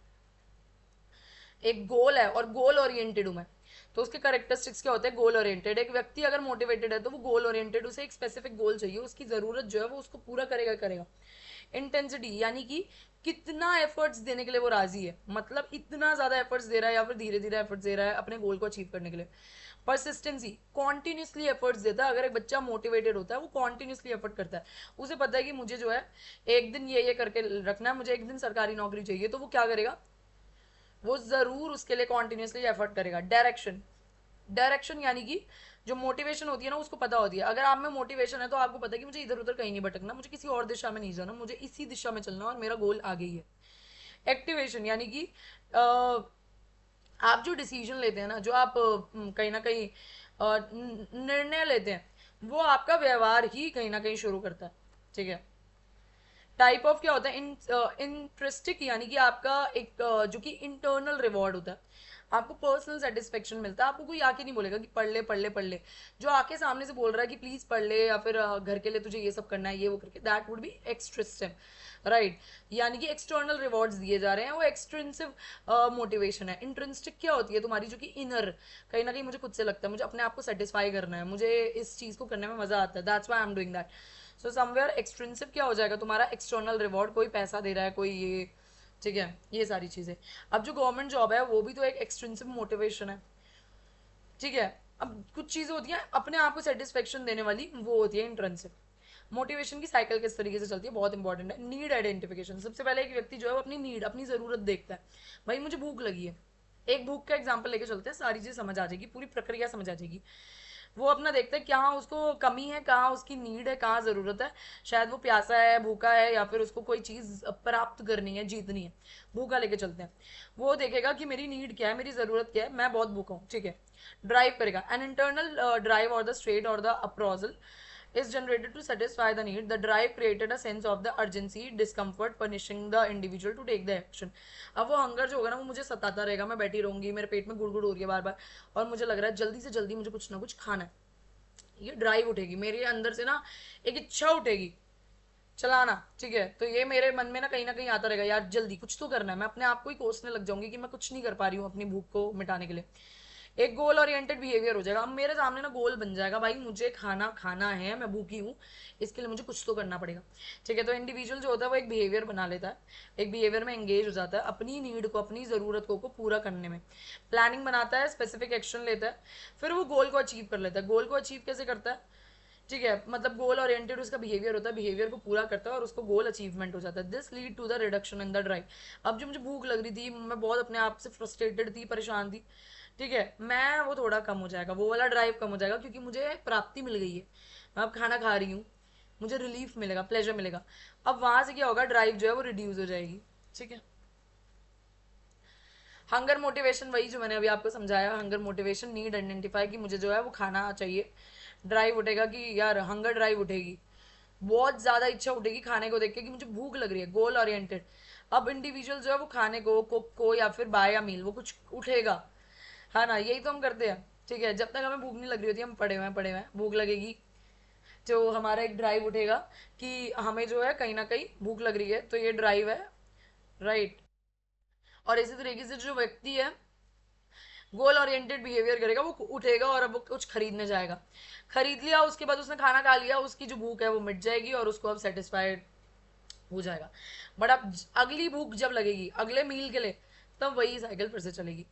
एक गोल है और गोल ओरिएंटेड हूं मैं, तो उसके करेक्टरिस्टिक्स क्या होते हैं? Goal oriented. एक व्यक्ति अगर मोटिवेटेड है तो वो गोल ओरिएंटेड, उसे एक स्पेसिफिक गोल चाहिए, उसकी जरूरत जो है वो उसको पूरा करेगा करेगा। इंटेंसिटी, यानी कि कितना एफर्ट्स देने के लिए वो राजी है, मतलब इतना ज्यादा एफर्ट्स दे रहा है या फिर धीरे धीरे एफर्ट्स दे रहा है अपने गोल को अचीव करने के लिए। परसिस्टेंसी, कॉन्टिन्यूसली एफर्ट्स देता है। अगर एक बच्चा मोटिवेटेड होता है वो कॉन्टिन्यूसली एफर्ट करता है, उसे पता है कि मुझे जो है एक दिन ये करके रखना है, मुझे एक दिन सरकारी नौकरी चाहिए, तो वो क्या करेगा, वो जरूर उसके लिए कॉन्टिन्यूसली एफर्ट करेगा। डायरेक्शन, डायरेक्शन यानी कि जो मोटिवेशन होती है ना उसको पता होती है। अगर आप में मोटिवेशन है तो आपको पता है कि मुझे इधर उधर कहीं नहीं भटकना, मुझे किसी और दिशा में नहीं जाना, मुझे इसी दिशा में चलना और मेरा गोल आगे ही है। एक्टिवेशन, यानी कि आप जो डिसीजन लेते हैं ना, जो आप कहीं ना कहीं निर्णय लेते हैं, वो आपका व्यवहार ही कहीं ना कहीं शुरू करता है। ठीक है। टाइप ऑफ क्या होता है? इंटरेस्टिक, यानी कि आपका एक जो कि इंटरनल रिवॉर्ड होता है, आपको पर्सनल सेटिस्फेक्शन मिलता है। आपको कोई आके नहीं बोलेगा कि पढ़ ले पढ़ ले पढ़ ले, जो आके सामने से बोल रहा है कि प्लीज पढ़ ले, या फिर घर के लिए तुझे ये सब करना है, ये वो करके, दैट वुड बी एक्सट्रिस्टिव, राइट। यानी कि एक्सटर्नल रिवॉर्ड्स दिए जा रहे हैं, वो एक्सट्रिंसिव मोटिवेशन है। इंट्रिंसिक क्या होती है? तुम्हारी जो कि इनर, कहीं ना कहीं मुझे खुद से लगता है, मुझे अपने आप को सेटिस्फाई करना है, मुझे इस चीज को करने में मजा आता है, that's why I am doing that. So somewhere extrinsic क्या हो जाएगा तुम्हारा? एक्सटर्नल रिवॉर्ड, कोई पैसा दे रहा है, कोई ये, ठीक है, ये सारी चीजें। अब जो गवर्नमेंट जॉब है वो भी तो एक एक्सट्रिंसिव मोटिवेशन है। ठीक है। अब कुछ चीजें होती हैं अपने आप को सेटिस्फेक्शन देने वाली, वो होती है इंट्रिंसिक। मोटिवेशन की साइकिल किस तरीके से चलती है, बहुत इंपॉर्टेंट है। नीड आइडेंटिफिकेशन, सबसे पहले एक व्यक्ति जो है वो अपनी नीड, अपनी जरूरत देखता है। भाई मुझे भूख लगी है, एक भूख का एग्जाम्पल लेके चलते हैं, सारी चीज समझ आ जाएगी, पूरी प्रक्रिया समझ आ जाएगी। वो अपना देखता है कहाँ उसको कमी है, कहाँ उसकी नीड है, कहाँ जरूरत है। शायद वो प्यासा है, भूखा है, या फिर उसको कोई चीज प्राप्त करनी है, जीतनी है। भूखा लेके चलते हैं, वो देखेगा कि मेरी नीड क्या है, मेरी जरूरत क्या है, मैं बहुत भूखा हूँ, ठीक है। ड्राइव करेगा, एन इंटरनल ड्राइव और द स्ट्रेट और the अप्रोजल is generated to satisfy the need. The drive created a sense of the urgency, discomfort, punishing the individual to take the action. अब वो हंगर जो होगा ना वो मुझे सताता रहेगा, मैं बैठी रहूंगी, मेरे पेट में गुड़गुड़ हो रही है बार बार, और मुझे लग रहा है जल्दी से जल्दी मुझे कुछ ना कुछ खाना है। ये ड्राइव उठेगी मेरे अंदर से ना, एक इच्छा उठेगी चलाना, ठीक है। तो ये मेरे मन में ना कहीं आता रहेगा, यार जल्दी कुछ तो करना है। मैं अपने आप को ही कोसने लग जाऊंगी कि मैं कुछ नहीं कर पा रही हूँ अपनी भूख को मिटाने के लिए। एक गोल ओरिएंटेड बिहेवियर हो जाएगा। अब मेरे सामने ना गोल बन जाएगा, भाई मुझे खाना खाना है, मैं भूखी हूँ, इसके लिए मुझे कुछ तो करना पड़ेगा। ठीक है। तो इंडिविजुअल जो होता है वो एक बिहेवियर बना लेता है, एक बिहेवियर में एंगेज हो जाता है अपनी नीड को, अपनी ज़रूरत को पूरा करने में। प्लानिंग बनाता है, स्पेसिफिक एक्शन लेता है, फिर वो गोल को अचीव कर लेता है। गोल को अचीव कैसे करता है? ठीक है, मतलब गोल ओरिएंटेड उसका बिहेवियर होता है, बिहेवियर को पूरा करता है और उसको गोल अचीवमेंट हो जाता है। This lead to the reduction in the drive. अब जो मुझे भूख लग रही थी, मैं बहुत अपने आप से फ्रस्ट्रेटेड थी, परेशान थी, ठीक है, मैं वो थोड़ा कम हो जाएगा, वो वाला ड्राइव कम हो जाएगा, क्योंकि मुझे प्राप्ति मिल गई है, मैं अब खाना खा रही हूँ, मुझे रिलीफ मिलेगा, प्लेजर मिलेगा। अब वहां से क्या होगा? ड्राइव जो है वो रिड्यूस हो जाएगी। ठीक है। हंगर मोटिवेशन, वही जो मैंने अभी आपको समझाया, हंगर मोटिवेशन, नीड आइडेंटिफाई कि मुझे जो है वो खाना चाहिए, ड्राइव उठेगा कि यार हंगर ड्राइव उठेगी, बहुत ज्यादा इच्छा उठेगी खाने को देख के कि मुझे भूख लग रही है, गोल ओरिएंटेड। अब इंडिविजुअल जो है वो खाने को, कुक को या फिर बाय या मील वो कुछ उठेगा, है ना, यही तो हम करते हैं। ठीक है, जब तक हमें भूख नहीं लग रही होती हम पड़े हुए हैं, भूख लगेगी जो हमारा एक ड्राइव उठेगा कि हमें जो है कहीं ना कहीं भूख लग रही है, तो ये ड्राइव है, राइट। और इसी तरीके से जो व्यक्ति है गोल ओरिएंटेड बिहेवियर करेगा, वो उठेगा और अब वो कुछ खरीदने जाएगा, खरीद लिया, उसके बाद उसने खाना खा लिया, उसकी जो भूख है वो मिट जाएगी और उसको अब सेटिस्फाइड हो जाएगा। बट अब अगली भूख जब लगेगी अगले मील के लिए, तब वही साइकिल फिर से चलेगी।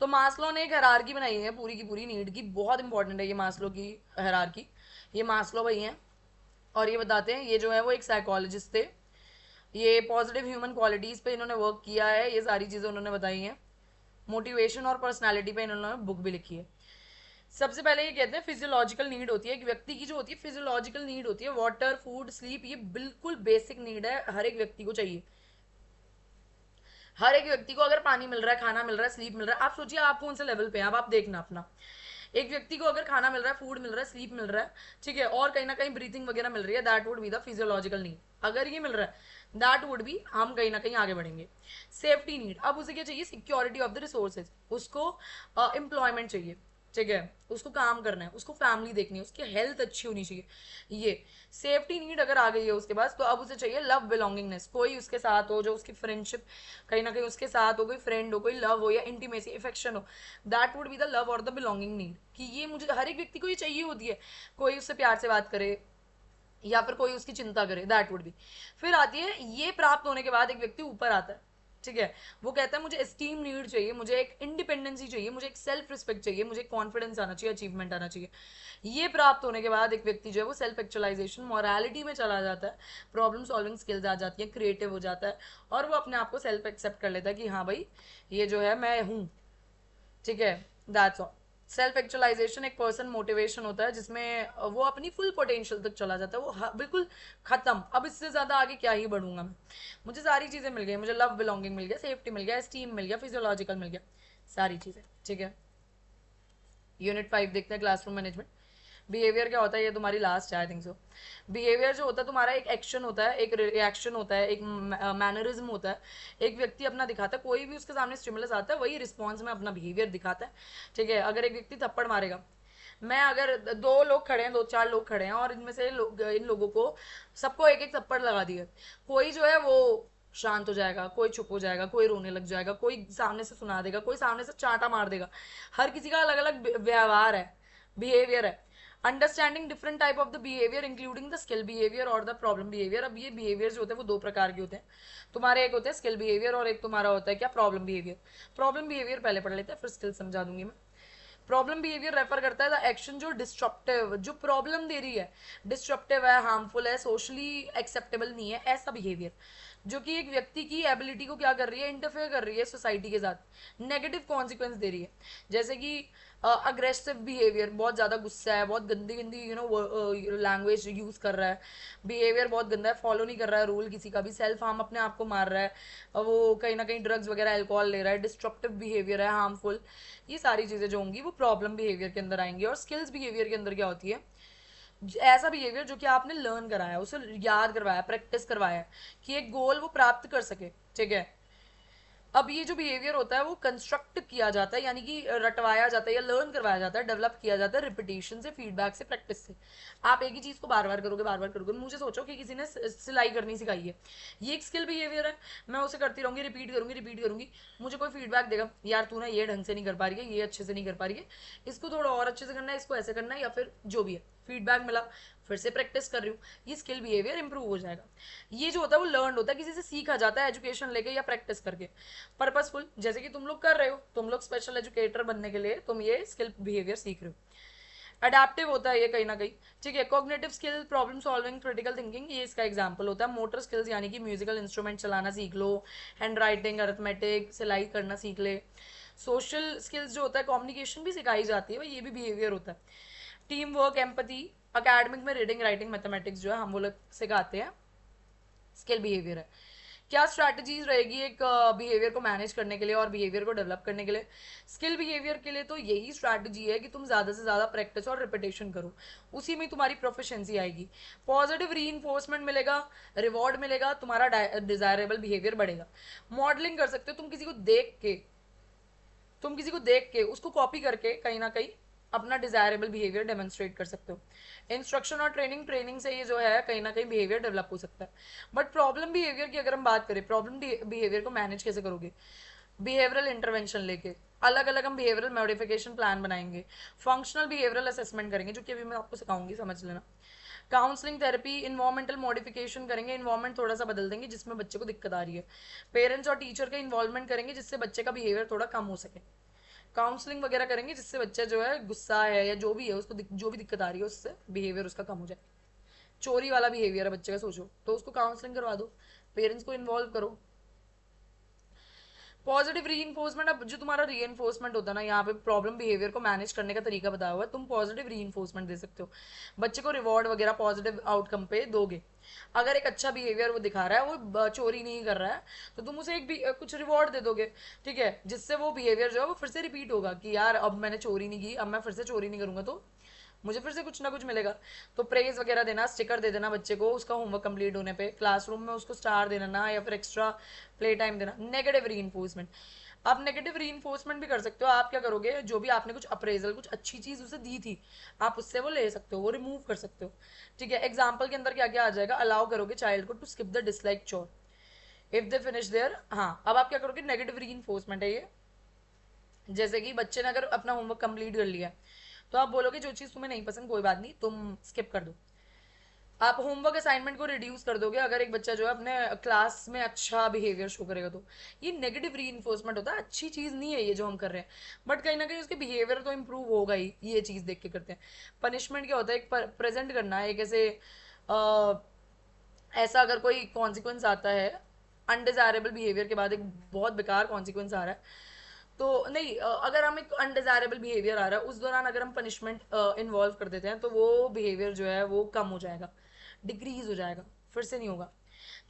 तो मास्लो ने एक हायरार्की बनाई है पूरी की पूरी नीड की, बहुत इंपॉर्टेंट है ये मास्लो की हायरार्की। ये मास्लो भाई हैं और ये बताते हैं, ये जो है वो एक साइकोलॉजिस्ट थे, ये पॉजिटिव ह्यूमन क्वालिटीज पे इन्होंने वर्क किया है, ये सारी चीजें उन्होंने बताई हैं। मोटिवेशन और पर्सनालिटी पे इन्होंने बुक भी लिखी है। सबसे पहले ये कहते हैं फिजियोलॉजिकल नीड होती है एक व्यक्ति की, जो होती है फिजियोलॉजिकल नीड होती है, वाटर, फूड, स्लीप, ये बिल्कुल बेसिक नीड है, हर एक व्यक्ति को चाहिए। हर एक व्यक्ति को अगर पानी मिल रहा है, खाना मिल रहा है, स्लीप मिल रहा है, आप सोचिए आप कौन से लेवल पे हैं, अब आप देखना अपना। एक व्यक्ति को अगर खाना मिल रहा है, फूड मिल रहा है, स्लीप मिल रहा है, ठीक है, और कहीं ना कहीं ब्रीथिंग वगैरह मिल रही है, that would be the physiological need. अगर ये मिल रहा है दैट वुड बी, हम कहीं ना कहीं आगे बढ़ेंगे। सेफ्टी नीड, अब उसे क्या चाहिए, सिक्योरिटी ऑफ द रिसोर्सेज, उसको एम्प्लॉयमेंट चाहिए, ठीक है, उसको काम करना है, उसको फैमिली देखनी है, उसकी हेल्थ अच्छी होनी चाहिए। ये सेफ्टी नीड अगर आ गई है उसके पास, तो अब उसे चाहिए लव बिलोंगिंगनेस, कोई उसके साथ हो जो उसकी फ्रेंडशिप कहीं ना कहीं उसके साथ हो, कोई फ्रेंड हो, कोई लव हो या इंटीमेसी इफेक्शन हो, that would be the love और द बिलोंगिंग नीड, कि ये मुझे हर एक व्यक्ति को ये चाहिए होती है, कोई उससे प्यार से बात करे या फिर कोई उसकी चिंता करे, दैट वुड बी। फिर आती है, ये प्राप्त होने के बाद एक व्यक्ति ऊपर आता है, ठीक है, वो कहता है मुझे एस्टीम नीड चाहिए, मुझे एक इंडिपेंडेंसी चाहिए, मुझे एक सेल्फ रिस्पेक्ट चाहिए, मुझे कॉन्फिडेंस आना चाहिए, अचीवमेंट आना चाहिए। ये प्राप्त होने के बाद एक व्यक्ति जो है वो सेल्फ एक्चुअलाइजेशन, मॉरलिटी में चला जाता है, प्रॉब्लम सॉल्विंग स्किल्स आ जाती है, क्रिएटिव हो जाता है, और वो अपने आप को सेल्फ एक्सेप्ट कर लेता है कि हाँ भाई ये जो है मैं हूँ, ठीक है, दैट्स ऑल। सेल्फ एक्चुअलाइजेशन एक पर्सन मोटिवेशन होता है जिसमें वो अपनी फुल पोटेंशियल तक चला जाता है, वो बिल्कुल खत्म, अब इससे ज्यादा आगे क्या ही बढ़ूंगा मैं, मुझे सारी चीजें मिल गई, मुझे लव बिलोंगिंग मिल गया, सेफ्टी मिल गया, एस्टीम मिल गया, फिजियोलॉजिकल मिल गया, सारी चीजें, ठीक है। यूनिट 5 देखते हैं, क्लासरूम मैनेजमेंट। बिहेवियर क्या होता है, ये तुम्हारी लास्ट है आई थिंक सो। बिहेवियर जो होता है तुम्हारा, एक एक्शन होता है, एक रिएक्शन होता है, एक मैनरिज्म होता है, एक व्यक्ति अपना दिखाता है, कोई भी उसके सामने स्टिमुलस आता है वही रिस्पॉन्स में अपना बिहेवियर दिखाता है, ठीक है। अगर एक व्यक्ति थप्पड़ मारेगा, मैं अगर दो लोग खड़े हैं, दो चार लोग खड़े हैं और इनमें से इन लोगों को सबको एक एक थप्पड़ लगा दिया, कोई जो है वो शांत हो जाएगा, कोई चुप हो जाएगा, कोई रोने लग जाएगा, कोई सामने से सुना देगा, कोई सामने से चांटा मार देगा, हर किसी का अलग अलग व्यवहार है, बिहेवियर है। Understanding different type of the behaviour including the skill behaviour और द प्रॉब्लम बिहेवियर। अब ये बिहेवियर जो होते हैं वो दो प्रकार के होते हैं तुम्हारे, एक होते हैं स्किल बिहेवियर और एक तुम्हारा होता है क्या, प्रॉब्लम बिहेवियर। प्रॉब्लम बिहेवियर पहले पढ़ लेते हैं, फिर स्किल समझा दूंगी मैं। प्रॉब्लम बिहेवियर रेफर करता है द एक्शन जो डिस्ट्रप्टिव, जो प्रॉब्लम दे रही है, डिस्ट्रप्टिव है, हार्मफुल है, सोशली एक्सेप्टेबल नहीं है, ऐसा बिहेवियर जो कि एक व्यक्ति की एबिलिटी को क्या कर रही है, इंटरफेयर कर रही है सोसाइटी के साथ, नेगेटिव कॉन्सिक्वेंस दे रही है। जैसे कि अग्रेसिव बिहेवियर, बहुत ज्यादा गुस्सा है, बहुत गंदी गंदी लैंग्वेज यूज कर रहा है, बिहेवियर बहुत गंदा है, फॉलो नहीं कर रहा है रूल किसी का भी, सेल्फ हार्म, अपने आप को मार रहा है, वो कहीं ना कहीं ड्रग्स वगैरह अल्कोहल ले रहा है, डिस्ट्रप्टिव बिहेवियर है, हार्मफुल। ये सारी चीजें जो होंगी वो प्रॉब्लम बिहेवियर के अंदर आएंगी। और स्किल्स बिहेवियर के अंदर क्या होती है, ऐसा बिहेवियर जो कि आपने लर्न कराया, उसे याद करवाया, प्रैक्टिस करवाया कि एक गोल वो प्राप्त कर सके, ठीक है। अब ये जो बिहेवियर होता है वो कंस्ट्रक्ट किया जाता है, यानी कि रटवाया जाता है या लर्न करवाया जाता है, डेवलप किया जाता है रिपीटेशन से, फीडबैक से, प्रैक्टिस से। आप एक ही चीज को बार बार करोगे, बार बार करोगे, मुझे सोचो कि किसी ने सिलाई करनी सिखाई है, ये एक स्किल बिहेवियर है, मैं उसे करती रहूंगी, रिपीट करूंगी, मुझे कोई फीडबैक देगा, यार तू ना ये ढंग से नहीं कर पा रही है, ये अच्छे से नहीं कर पा रही है, इसको थोड़ा और अच्छे से करना है, इसको ऐसे करना है, या फिर जो भी है, फीडबैक मिला, फिर से प्रैक्टिस कर रही हूँ, ये स्किल बिहेवियर इंप्रूव हो जाएगा। ये जो होता है वो लर्न होता है, किसी से सीखा जाता है, एजुकेशन लेके या प्रैक्टिस करके, पर्पसफुल, जैसे कि तुम लोग कर रहे हो, तुम लोग स्पेशल एजुकेटर बनने के लिए तुम ये स्किल बिहेवियर सीख रहे हो। अडेप्टिव होता है ये कहीं ना कहीं, ठीक है। Cognitive skill, problem solving, critical thinking, ये इसका एग्जांपल होता है। मोटर स्किल्स यानी कि म्यूजिकल इंस्ट्रूमेंट चलाना सीख लो, हैंड राइटिंग, अरिथमेटिक, सिलाई करना सीख ले। सोशल स्किल्स जो होता है, कम्युनिकेशन भी सिखाई जाती है, ये भी बिहेवियर होता है। टीम वर्क, एम्पैथी, अकेडमिक में रीडिंग, राइटिंग, मैथमेटिक्स जो है हम वो लोग सिखाते हैं, स्किल बिहेवियर है। क्या स्ट्रैटेजीज रहेगी एक बिहेवियर को मैनेज करने के लिए और बिहेवियर को डेवलप करने के लिए? स्किल बिहेवियर के लिए तो यही स्ट्रैटेजी है कि तुम ज़्यादा से ज़्यादा प्रैक्टिस और रिपीटेशन करो, उसी में तुम्हारी प्रोफिशिएंसी आएगी। पॉजिटिव री मिलेगा, रिवॉर्ड मिलेगा, तुम्हारा डिजायरेबल बिहेवियर बढ़ेगा। मॉडलिंग कर सकते हो तुम किसी को देख के उसको कॉपी करके कहीं ना कहीं अपना डिजायरेबल बिहेवियर डेमोन्स्ट्रेट कर सकते हो। इंस्ट्रक्शन और ट्रेनिंग से ये जो है कहीं ना कहीं बिहेवियर डेवलप हो सकता है। बट प्रॉब्लम बिहेवियर की अगर हम बात करें, प्रॉब्लम बिहेवियर को मैनेज कैसे करोगे? बिहेवियरल इंटरवेंशन लेके अलग अलग हम बिहेवियरल मॉडिफिकेशन प्लान बनाएंगे, फंक्शनल बिहेवियरल असेसमेंट करेंगे, जो कि अभी मैं आपको सिखाऊंगी, समझ लेना। काउंसलिंग थेरेपी, इन्वायरमेंटल मॉडिफिकेशन करेंगे, इन्वायरमेंट थोड़ा सा बदल देंगे जिसमें बच्चे को दिक्कत आ रही है। पेरेंट्स और टीचर का इन्वॉल्वमेंट करेंगे जिससे बच्चे का बिहेवियर थोड़ा कम हो सके। काउंसलिंग वगैरह करेंगे जिससे बच्चा जो है गुस्सा है या जो भी है उसको जो भी दिक्कत आ रही है उससे बिहेवियर उसका कम हो जाए। चोरी वाला बिहेवियर है बच्चे का, सोचो, तो उसको काउंसलिंग करवा दो, पेरेंट्स को इन्वॉल्व करो। पॉजिटिव री अब जो तुम्हारा री होता है ना, यहाँ पे प्रॉब्लम बिहेवियर को मैनेज करने का तरीका बताया हुआ है, तुम पॉजिटिव री दे सकते हो। बच्चे को रिवॉर्ड वगैरह पॉजिटिव आउटकम पे दोगे। अगर एक अच्छा बिहेवियर वो दिखा रहा है, वो चोरी नहीं कर रहा है, तो तुम उसे एक भी कुछ रिवॉर्ड दे दोगे, ठीक है, जिससे वो बिहेवियर जो है वो फिर से रिपीट होगा कि यार अब मैंने चोरी नहीं की, अब मैं फिर से चोरी नहीं करूंगा, तो मुझे फिर से कुछ ना कुछ मिलेगा। तो प्रेज वगैरह देना, स्टिकर दे देना बच्चे को उसका होमवर्क कंप्लीट होने पे, क्लासरूम में उसको स्टार दे देना या फिर एक्स्ट्रा प्ले टाइम देना। नेगेटिव री आप नेगेटिव री भी कर सकते हो। आप क्या करोगे, जो भी आपने कुछ अप्रेजल कुछ अच्छी चीज उसे दी थी, आप उससे वो ले सकते हो, वो रिमूव कर सकते हो, ठीक है। एग्जाम्पल के अंदर क्या क्या आ जाएगा, अलाउ करोगे चाइल्ड को टू स्किप द डिसलाइक चोर इफ दे फिनिश देयर। हाँ, अब आप क्या करोगे, नेगेटिव री है ये। जैसे कि बच्चे ने अगर अपना होमवर्क कंप्लीट कर लिया, तो आप बोलोगे जो चीज़ तुम्हें नहीं पसंद कोई बात नहीं, तुम स्किप कर दो। आप होमवर्क असाइनमेंट को रिड्यूस कर दोगे अगर एक बच्चा जो है अपने क्लास में अच्छा बिहेवियर शो करेगा तो। ये नेगेटिव री होता है, अच्छी चीज़ नहीं है ये जो हम कर रहे हैं, बट कहीं ना कहीं उसके बिहेवियर तो इम्प्रूव होगा ही, ये चीज़ देख के करते हैं। पनिशमेंट क्या होता है, एक प्रेजेंट करना है, एक ऐसे ऐसा अगर कोई कॉन्सिक्वेंस आता है अनडिजायरेबल बिहेवियर के बाद, एक बहुत बेकार कॉन्सिक्वेंस आ रहा है, तो नहीं, अगर हम एक अनडिजायरेबल बिहेवियर आ रहा है उस दौरान अगर हम पनिशमेंट इन्वॉल्व कर देते हैं, तो वो बिहेवियर जो है वो कम हो जाएगा, डिक्रीज हो जाएगा, फिर से नहीं होगा।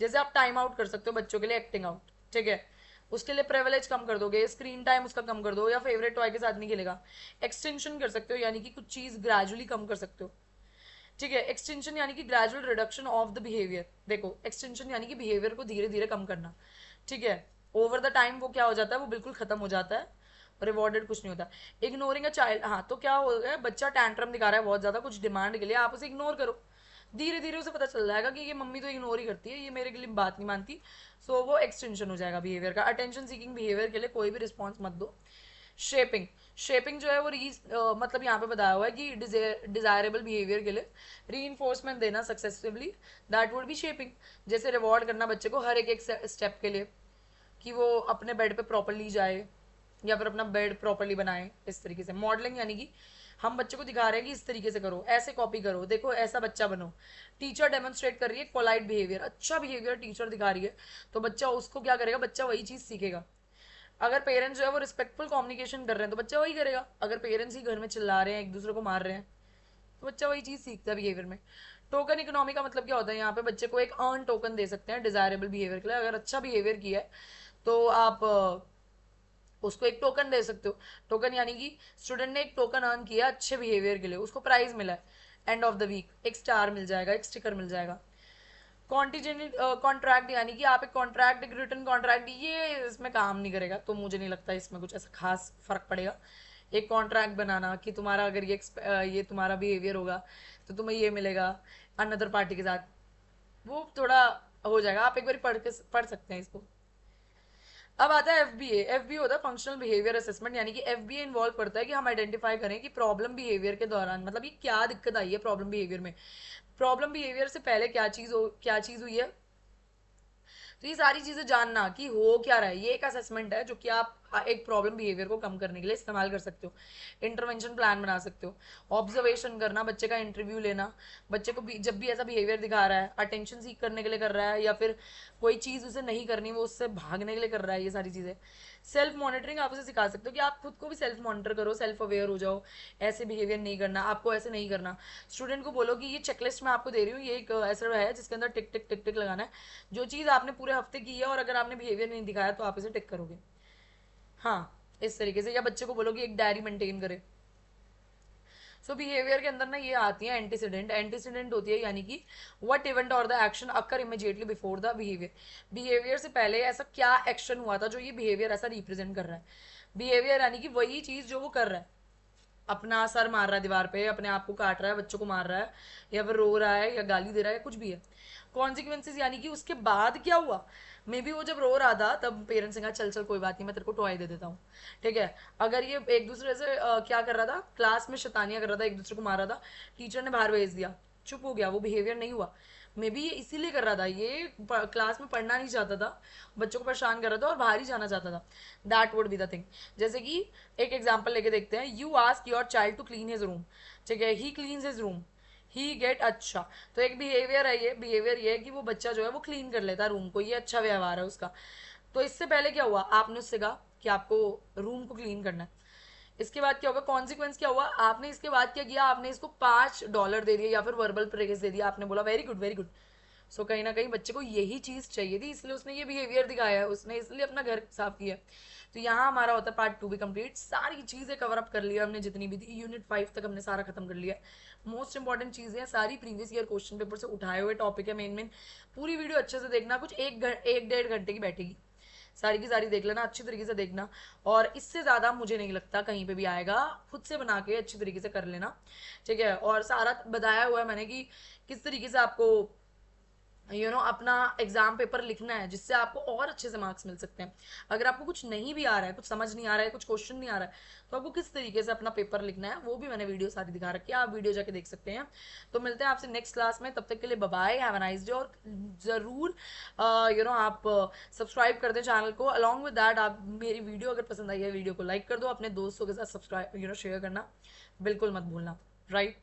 जैसे आप टाइम आउट कर सकते हो बच्चों के लिए, एक्टिंग आउट, ठीक है, उसके लिए प्रिविलेज कम कर दोगे, स्क्रीन टाइम उसका कम कर दो, या फेवरेट टॉय के साथ नहीं खेलेगा। एक्सटेंशन कर सकते हो, यानी कि कुछ चीज़ ग्रेजुअली कम कर सकते हो, ठीक है। एक्सटेंशन यानी कि gradual reduction of the behaviour. देखो, एक्सटेंशन यानी कि बिहेवियर को धीरे धीरे कम करना, ठीक है। ओवर द टाइम वो क्या हो जाता है, वो बिल्कुल खत्म हो जाता है, रिवॉर्डेड कुछ नहीं होता। इग्नोरिंग अ चाइल्ड, हाँ, तो क्या हो गया, बच्चा टैंट्रम दिखा रहा है बहुत ज्यादा कुछ डिमांड के लिए, आप उसे इग्नोर करो, धीरे धीरे उसे पता चल जाएगा कि ये मम्मी तो इग्नोर ही करती है, ये मेरे के लिए बात नहीं मानती, सो वो एक्सटेंशन हो जाएगा बिहेवियर का। अटेंशन सीकिंग बिहेवियर के लिए कोई भी रिस्पॉन्स मत दो। शेपिंग, शेपिंग जो है वो मतलब यहाँ पे बताया हुआ है कि डिजायरेबल बिहेवियर के लिए री देना successively, that would B shaping. जैसे रिवॉर्ड करना बच्चे को हर एक एक स्टेप के लिए, कि वो अपने बेड पे प्रॉपरली जाए या फिर अपना बेड प्रॉपरली बनाए, इस तरीके से। मॉडलिंग यानी कि हम बच्चे को दिखा रहे हैं कि इस तरीके से करो, ऐसे कॉपी करो, देखो ऐसा बच्चा बनो। टीचर डेमोन्स्ट्रेट कर रही है पोलाइट बिहेवियर, अच्छा बिहेवियर टीचर दिखा रही है, तो बच्चा उसको क्या करेगा, बच्चा वही चीज़ सीखेगा। अगर पेरेंट्स जो है वो रिस्पेक्टफुल कम्युनिकेशन कर रहे हैं तो बच्चा वही करेगा। अगर पेरेंट्स ही घर में चिल्ला रहे हैं, एक दूसरे को मार रहे हैं, तो बच्चा वही चीज़ सीखता है बिहेवियर में। टोकन इकोनॉमी का मतलब क्या होता है, यहाँ पे बच्चे को एक अर्न टोकन दे सकते हैं डिजायरेबल बिहेवियर के लिए। अगर अच्छा बिहेवियर किया है तो आप उसको एक टोकन दे सकते हो। टोकन यानी कि स्टूडेंट ने एक टोकन अर्न किया अच्छे बिहेवियर के लिए, उसको प्राइज मिला है, एंड ऑफ द वीक एक स्टार मिल जाएगा, एक स्टिकर मिल जाएगा। कॉन्टीजेंट कॉन्ट्रैक्ट यानी कि आप एक कॉन्ट्रैक्ट, एक रिटर्न कॉन्ट्रैक्ट, ये इसमें काम नहीं करेगा, तो मुझे नहीं लगता इसमें कुछ ऐसा खास फर्क पड़ेगा। एक कॉन्ट्रैक्ट बनाना कि तुम्हारा अगर ये तुम्हारा बिहेवियर होगा तो तुम्हें ये मिलेगा अनदर पार्टी के साथ, वो थोड़ा हो जाएगा, आप एक बार पढ़ सकते हैं इसको। अब आता है एफबीए। एफबीए होता है फंक्शनल बिहेवियर असेसमेंट, यानी कि एफबीए इन्वॉल्व करता है कि हम आइडेंटिफाई करें कि प्रॉब्लम बिहेवियर के दौरान, मतलब ये क्या दिक्कत आई है प्रॉब्लम बिहेवियर में, प्रॉब्लम बिहेवियर से पहले क्या चीज हुई है। तो ये सारी चीजें जानना कि हो क्या रहा है, ये एक असेसमेंट है जो कि आप एक प्रॉब्लम बिहेवियर को कम करने के लिए इस्तेमाल कर सकते हो। इंटरवेंशन प्लान बना सकते हो, ऑब्जर्वेशन करना, बच्चे का इंटरव्यू लेना, बच्चे को भी जब भी ऐसा बिहेवियर दिखा रहा है, अटेंशन सीख करने के लिए कर रहा है या फिर कोई चीज़ उसे नहीं करनी वो उससे भागने के लिए कर रहा है, ये सारी चीज़ें। सेल्फ मॉनिटरिंग आप उसे सिखा सकते हो कि आप खुद को भी सेल्फ मॉनिटर करो, सेल्फ अवेयर हो जाओ, ऐसे बिहेवियर नहीं करना, आपको ऐसे नहीं करना। स्टूडेंट को बोलो कि ये चेकलिस्ट मैं आपको दे रही हूँ, ये एक ऐसा है जिसके अंदर टिक टिक टिक टिक लगाना है, जो चीज़ आपने पूरे हफ्ते की है और अगर आपने बिहेवियर नहीं दिखाया तो आप इसे टिक करोगे। हाँ, इस तरीके से। या बच्चे को बोलो कि एक डायरी मेंटेन करे। सो बिहेवियर के अंदर ना ये आती है एंटीसीडेंट। एंटीसीडेंट होती है यानी कि व्हाट इवेंट और the action occur immediately before the behaviour. Behaviour से पहले ऐसा क्या एक्शन हुआ था जो ये बिहेवियर ऐसा रिप्रेजेंट कर रहा है। बिहेवियर यानी कि वही चीज जो वो कर रहा है, अपना सर मार रहा है दीवार पे, अपने आप को काट रहा है, बच्चों को मार रहा है, या फिर रो रहा है या गाली दे रहा है या कुछ भी है। कॉन्सिक्वेंसेज यानी कि उसके बाद क्या हुआ। मे बी वो जब रो रहा था तब पेरेंट्स ने कहा चल चल कोई बात नहीं मैं तेरे को टॉय दे देता हूँ, ठीक है। अगर ये एक दूसरे से क्या कर रहा था, क्लास में शैतानियां कर रहा था, एक दूसरे को मार रहा था, टीचर ने बाहर भेज दिया, चुप हो गया, वो बिहेवियर नहीं हुआ। मे बी ये इसीलिए कर रहा था, ये क्लास में पढ़ना नहीं चाहता था, बच्चों को परेशान कर रहा था और बाहर ही जाना चाहता था। That would be the thing. जैसे कि एक एग्जाम्पल लेके देखते हैं, you ask your child to clean his room, ठीक है, he cleans his room, he get अच्छा। तो एक बिहेवियर है, ये बिहेवियर ये है कि वो बच्चा जो है वो क्लीन कर लेता है रूम को, ये अच्छा व्यवहार है उसका। तो इससे पहले क्या हुआ, आपने उससे कहा कि आपको रूम को क्लीन करना है। इसके बाद क्या होगा, कॉन्सिक्वेंस क्या हुआ, आपने इसके बाद क्या किया, आपने इसको $5 दे दिया या फिर वर्बल प्रेज दे दिया, आपने बोला वेरी गुड वेरी गुड। सो कहीं ना कहीं बच्चे को यही चीज चाहिए थी, इसलिए उसने ये बिहेवियर दिखाया है, उसने इसलिए अपना घर साफ किया। तो यहाँ हमारा होता है पार्ट 2 भी कंप्लीट। सारी चीजें कवर अप कर लिया हमने, जितनी भी थी यूनिट 5 तक हमने सारा खत्म कर लिया। मोस्ट इंपॉर्टेंट चीजें सारी प्रीवियस ईयर क्वेश्चन पेपर से उठाए हुए टॉपिक है मेन मेन। पूरी वीडियो अच्छे से देखना, कुछ एक डेढ़ घंटे की बैठेगी, सारी की सारी देख लेना, अच्छी तरीके से देखना। और इससे ज़्यादा मुझे नहीं लगता कहीं पे भी आएगा, खुद से बना के अच्छी तरीके से कर लेना, ठीक है। और सारा बताया हुआ है मैंने कि किस तरीके से आपको अपना एग्जाम पेपर लिखना है जिससे आपको और अच्छे से मार्क्स मिल सकते हैं। अगर आपको कुछ नहीं भी आ रहा है, कुछ समझ नहीं आ रहा है, कुछ क्वेश्चन नहीं आ रहा है, तो आपको किस तरीके से अपना पेपर लिखना है वो भी मैंने वीडियो सारी दिखा रखी है, आप वीडियो जाके देख सकते हैं। तो मिलते हैं आपसे नेक्स्ट क्लास में, तब तक के लिए bye bye, have a nice day. और ज़रूर आप सब्सक्राइब कर दें चैनल को। अलॉन्ग विद दैट आप मेरी वीडियो अगर पसंद आई है वीडियो को लाइक कर दो, अपने दोस्तों के साथ सब्सक्राइब शेयर करना बिल्कुल मत भूलना, राइट।